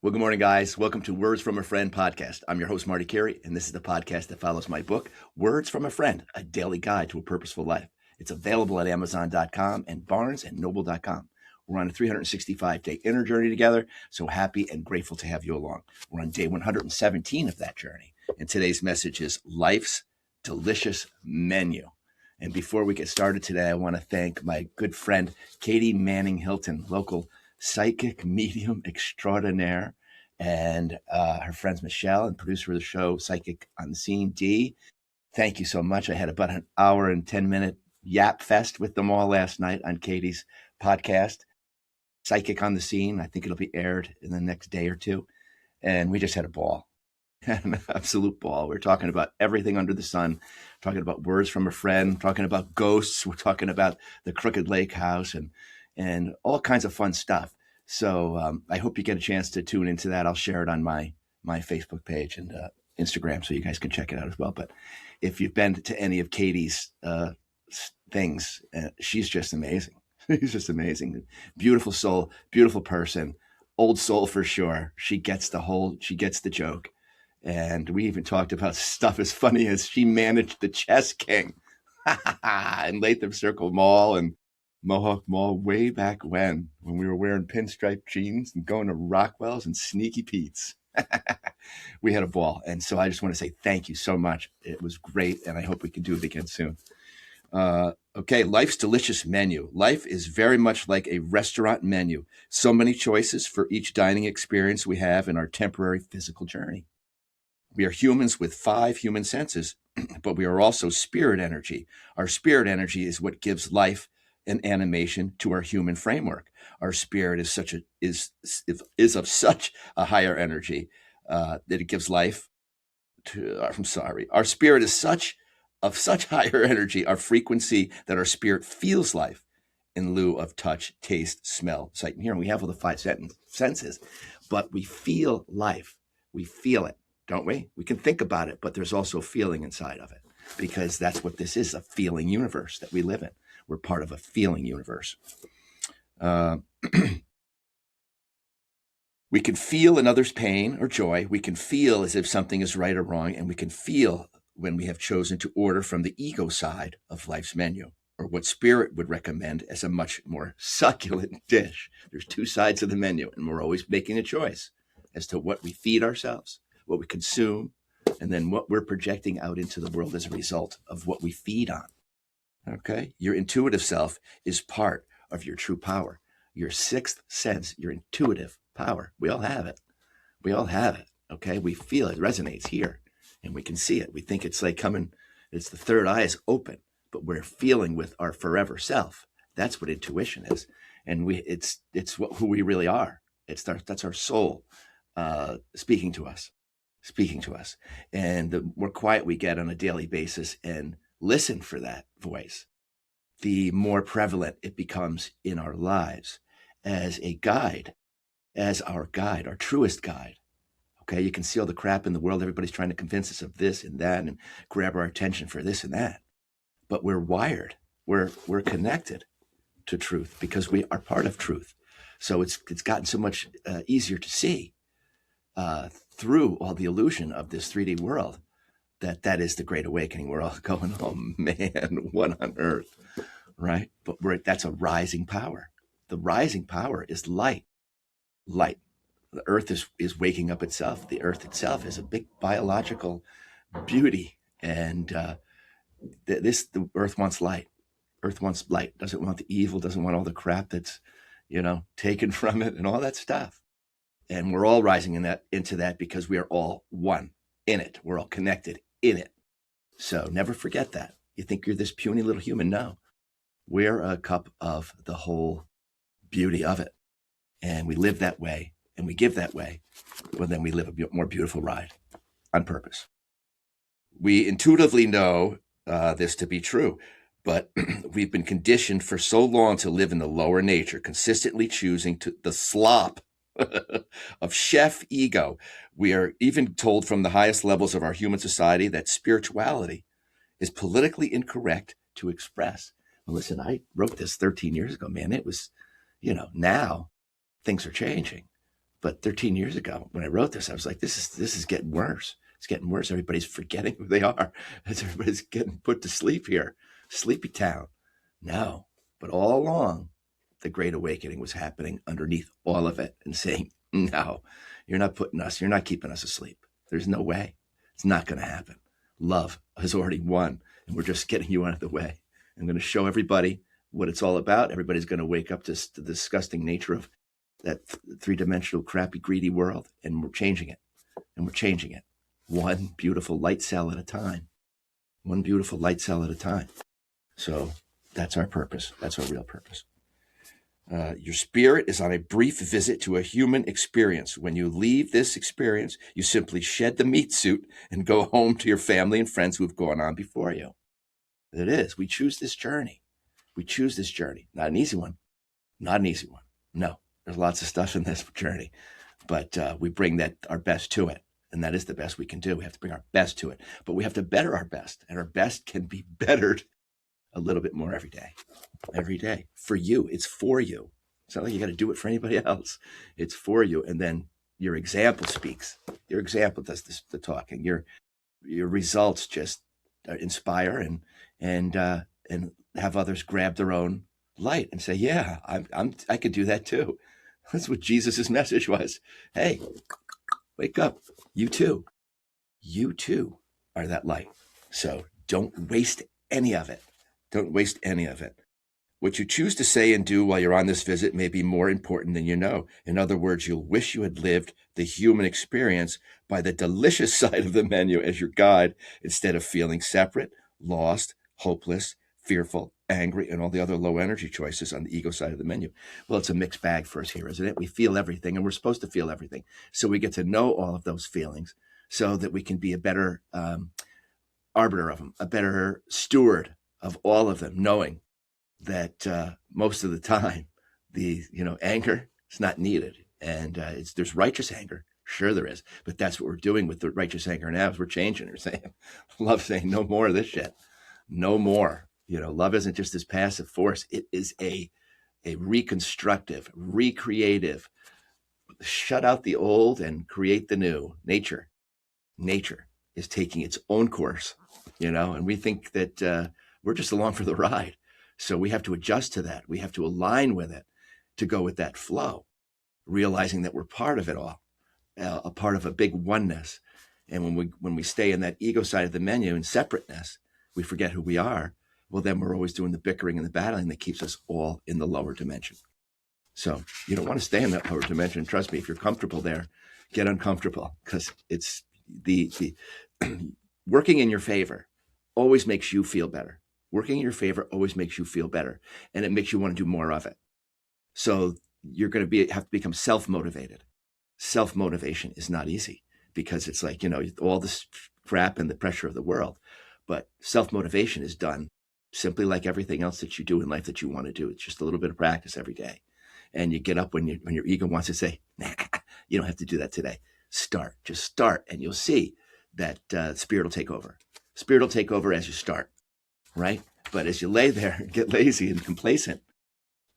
Well, good morning, guys. Welcome to Words from a Friend podcast. I'm your host, Marty Carey, and this is the podcast that follows my book, Words from a Friend, a daily guide to a purposeful life. It's available at Amazon.com and BarnesandNoble.com. We're on a 365-day inner journey together, so happy and grateful to have you along. We're on day 117 of that journey, and today's message is Life's Delicious Menu. And before we get started today, I want to thank my good friend, Katie Manning Hilton, local psychic medium extraordinaire, and her friends Michelle and producer of the show, Psychic on the Scene, Dee. Thank you so much. I had about an hour and 10-minute yap fest with them all last night on Katie's podcast, Psychic on the Scene. I think it'll be aired in the next day or two. And we just had a ball. An absolute ball. We're talking about everything under the sun, talking about Words from a Friend, talking about ghosts. We're talking about the Crooked Lake House and all kinds of fun stuff. So I hope you get a chance to tune into that. I'll share it on my Facebook page and Instagram so you guys can check it out as well. But if you've been to any of Katie's things, she's just amazing. She's just amazing. Beautiful soul, beautiful person, old soul for sure. She gets the joke. And we even talked about stuff as funny as she managed the Chess King in Latham Circle Mall and Mohawk Mall way back when we were wearing pinstripe jeans and going to Rockwell's and Sneaky Pete's. We had a ball. And so I just want to say thank you so much. It was great. And I hope we can do it again soon. Okay, life's delicious menu. Life is very much like a restaurant menu. So many choices for each dining experience we have in our temporary physical journey. We are humans with 5 human senses, but we are also spirit energy. Our spirit energy is what gives life and animation to our human framework. Our spirit is of such a higher energy that it gives life to. I'm sorry. Our spirit is of such higher energy, our frequency, that our spirit feels life in lieu of touch, taste, smell, sight, and hearing. We have all the 5 senses, but we feel life. We feel it, don't we? We can think about it, but there's also feeling inside of it, because that's what this is, a feeling universe that we live in. We're part of a feeling universe. We can feel another's pain or joy. We can feel as if something is right or wrong, and we can feel when we have chosen to order from the ego side of life's menu, or what spirit would recommend as a much more succulent dish. There's 2 sides of the menu, and we're always making a choice as to what we feed ourselves, what we consume, and then what we're projecting out into the world as a result of what we feed on. Okay? Your intuitive self is part of your true power. Your 6th sense, your intuitive power. We all have it. We all have it. Okay? We feel it resonates here, and we can see it. We think it's like coming, it's the third eye is open, but we're feeling with our forever self. That's what intuition is. And it's who we really are. That's our soul speaking to us. And the more quiet we get on a daily basis and listen for that voice, the more prevalent it becomes in our lives as a guide, as our truest guide. Okay, you can see all the crap in the world. Everybody's trying to convince us of this and that and grab our attention for this and that. But we're wired. We're connected to truth because we are part of truth. So it's gotten so much easier to see through all the illusion of this 3D world that is the Great Awakening. We're all going, oh man, what on earth, right? But that's a rising power. The rising power is light. Light. The earth is waking up itself. The earth itself is a big biological beauty. And the earth wants light. Earth wants light, doesn't want the evil, doesn't want all the crap that's, taken from it and all that stuff. And we're all rising into that because we are all one in it. We're all connected in it. So never forget that. You think you're this puny little human? No, we're a cup of the whole beauty of it. And we live that way and we give that way. Well, then we live a more beautiful ride on purpose. We intuitively know this to be true, but we've been conditioned for so long to live in the lower nature, consistently choosing the slop of chef ego. We are even told from the highest levels of our human society that spirituality is politically incorrect to express. Well, listen, I wrote this 13 years ago, man. It was, now things are changing, But 13 years ago, when I wrote this, I was like, this is getting worse. It's getting worse. Everybody's forgetting who they are. Everybody's getting put to sleep here. Sleepy town. No. But all along, the Great Awakening was happening underneath all of it and saying, no, you're not keeping us asleep. There's no way. It's not going to happen. Love has already won, and we're just getting you out of the way. I'm going to show everybody what it's all about. Everybody's going to wake up to the disgusting nature of that three-dimensional, crappy, greedy world, and we're changing it. And we're changing it. One beautiful light cell at a time. One beautiful light cell at a time. So that's our purpose. That's our real purpose. Your spirit is on a brief visit to a human experience. When you leave this experience, you simply shed the meat suit and go home to your family and friends who have gone on before you. It is. We choose this journey. We choose this journey. Not an easy one. Not an easy one. No, there's lots of stuff in this journey, but we bring our best to it. And that is the best we can do. We have to bring our best to it, but we have to better our best, and our best can be bettered a little bit more every day. Every day. For you. It's for you. It's not like you got to do it for anybody else. It's for you. And then your example speaks. Your example does the talking. Your results just inspire and have others grab their own light and say, yeah, I could do that too. That's what Jesus's message was. Hey, wake up. You too. You too are that light. So don't waste any of it. Don't waste any of it. What you choose to say and do while you're on this visit may be more important than you know. In other words, you'll wish you had lived the human experience by the delicious side of the menu as your guide, instead of feeling separate, lost, hopeless, fearful, angry, and all the other low energy choices on the ego side of the menu. Well, it's a mixed bag for us here, isn't it? We feel everything, and we're supposed to feel everything. So we get to know all of those feelings so that we can be a better arbiter of them, a better steward of all of them, knowing that most of the time the anger is not needed, and there's righteous anger. Sure there is, but that's what we're doing with the righteous anger now. We're changing. We're saying, love saying, no more of this shit, no more. Love isn't just this passive force. It is a reconstructive, recreative. Shut out the old and create the new. Nature is taking its own course, and we think that we're just along for the ride. So we have to adjust to that. We have to align with it to go with that flow, realizing that we're part of it all, a part of a big oneness. And when we stay in that ego side of the menu and separateness, we forget who we are. Well, then we're always doing the bickering and the battling that keeps us all in the lower dimension. So you don't want to stay in that lower dimension. Trust me, if you're comfortable there, get uncomfortable, because it's the working in your favor always makes you feel better. Working in your favor always makes you feel better, and it makes you want to do more of it. So you're going to have to become self-motivated. Self-motivation is not easy, because it's like, all this crap and the pressure of the world. But self-motivation is done simply like everything else that you do in life that you want to do. It's just a little bit of practice every day. And you get up when your ego wants to say, nah, you don't have to do that today. Just start, and you'll see that spirit will take over. Spirit will take over as you start. Right? But as you lay there and get lazy and complacent,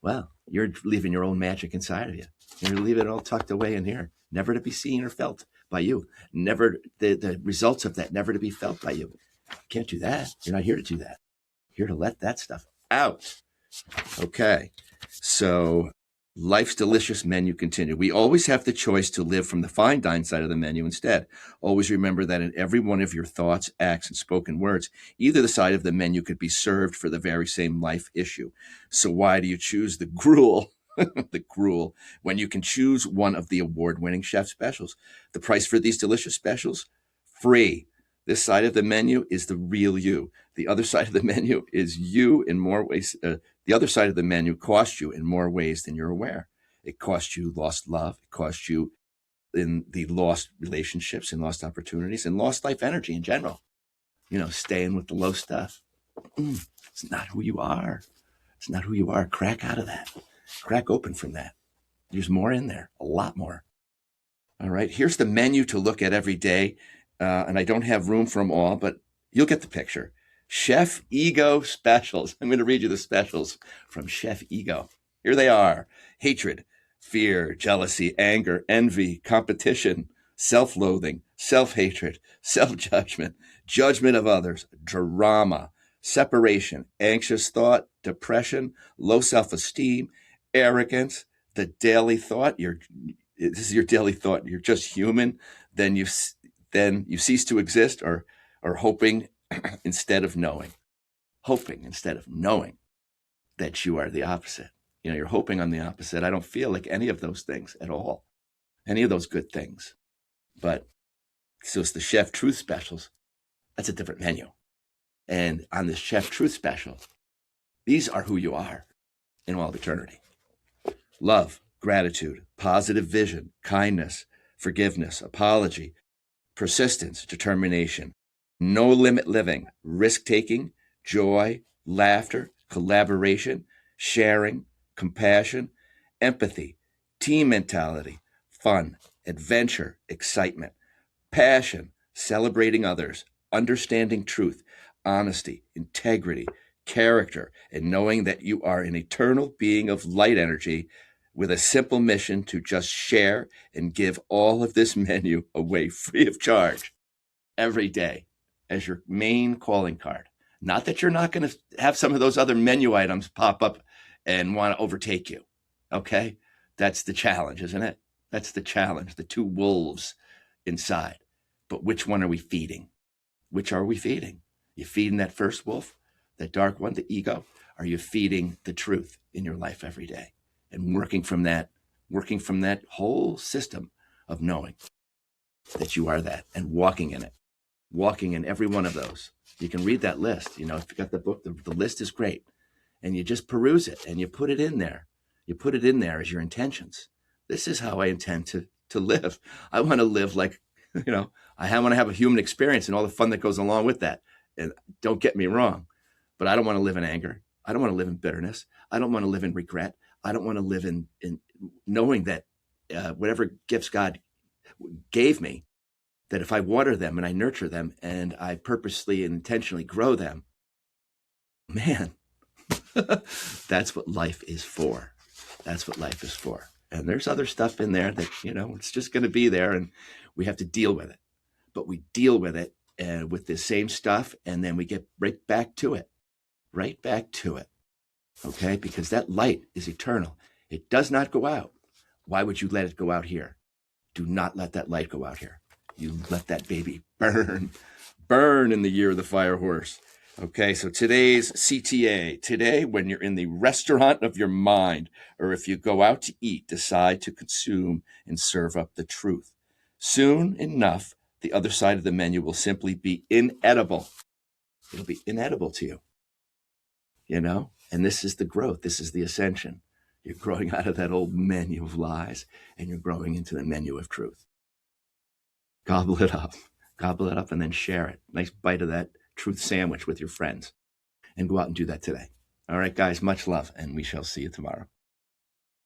well, you're leaving your own magic inside of you. You're leaving it all tucked away in here, never to be seen or felt by you. Never, the results of that never to be felt by you. You can't do that. You're not here to do that. You're here to let that stuff out. Okay. So life's delicious menu continued. We always have the choice to live from the fine dine side of the menu instead. Always remember that in every one of your thoughts, acts, and spoken words, either the side of the menu could be served for the very same life issue. So why do you choose the gruel, the gruel, when you can choose one of the award-winning chef specials? The price for these delicious specials? Free. This side of the menu is the real you. The other side of the menu is you in more ways. The other side of the menu costs you in more ways than you're aware. It costs you lost love. It costs you in the lost relationships and lost opportunities and lost life energy in general. Staying with the low stuff. It's not who you are. It's not who you are. Crack out of that. Crack open from that. There's more in there, a lot more. All right, here's the menu to look at every day. And I don't have room for them all, but you'll get the picture. Chef Ego specials. I'm going to read you the specials from Chef Ego. Here they are. Hatred, fear, jealousy, anger, envy, competition, self-loathing, self-hatred, self-judgment, judgment of others, drama, separation, anxious thought, depression, low self-esteem, arrogance, the daily thought. This is your daily thought. You're just human. Then you cease to exist, or hoping instead of knowing. Hoping instead of knowing that you are the opposite. You're hoping on the opposite. I don't feel like any of those things at all, any of those good things. But so it's the Chef Truth specials. That's a different menu. And on this Chef Truth special, these are who you are in all of eternity. Love, gratitude, positive vision, kindness, forgiveness, apology, persistence, determination, no limit living, risk-taking, joy, laughter, collaboration, sharing, compassion, empathy, team mentality, fun, adventure, excitement, passion, celebrating others, understanding truth, honesty, integrity, character, and knowing that you are an eternal being of light energy with a simple mission to just share and give all of this menu away free of charge every day as your main calling card. Not that you're not going to have some of those other menu items pop up and want to overtake you. Okay? That's the challenge, isn't it? That's the challenge, the two wolves inside. But which one are we feeding? Which are we feeding? You feeding that first wolf, that dark one, the ego? Are you feeding the truth in your life every day and working from that whole system of knowing that you are that and walking in it, walking in every one of those? You can read that list. If you got the book, the list is great. And you just peruse it and you put it in there. You put it in there as your intentions. This is how I intend to live. I want to live like, I want to have a human experience and all the fun that goes along with that. And don't get me wrong, but I don't want to live in anger. I don't want to live in bitterness. I don't want to live in regret. I don't want to live in knowing that whatever gifts God gave me, that if I water them and I nurture them and I purposely and intentionally grow them, man, that's what life is for. That's what life is for. And there's other stuff in there that, it's just going to be there and we have to deal with it. But we deal with it with the same stuff and then we get right back to it. Right back to it. Okay? Because that light is eternal. It does not go out. Why would you let it go out here? Do not let that light go out here. You let that baby burn in the year of the fire horse. Okay, so today's CTA. Today, when you're in the restaurant of your mind, or if you go out to eat, decide to consume and serve up the truth. Soon enough, the other side of the menu will simply be inedible. It'll be inedible to you. And this is the growth. This is the ascension. You're growing out of that old menu of lies, and you're growing into the menu of truth. Gobble it up. Gobble it up and then share it. Nice bite of that truth sandwich with your friends. And go out and do that today. All right, guys, much love, and we shall see you tomorrow.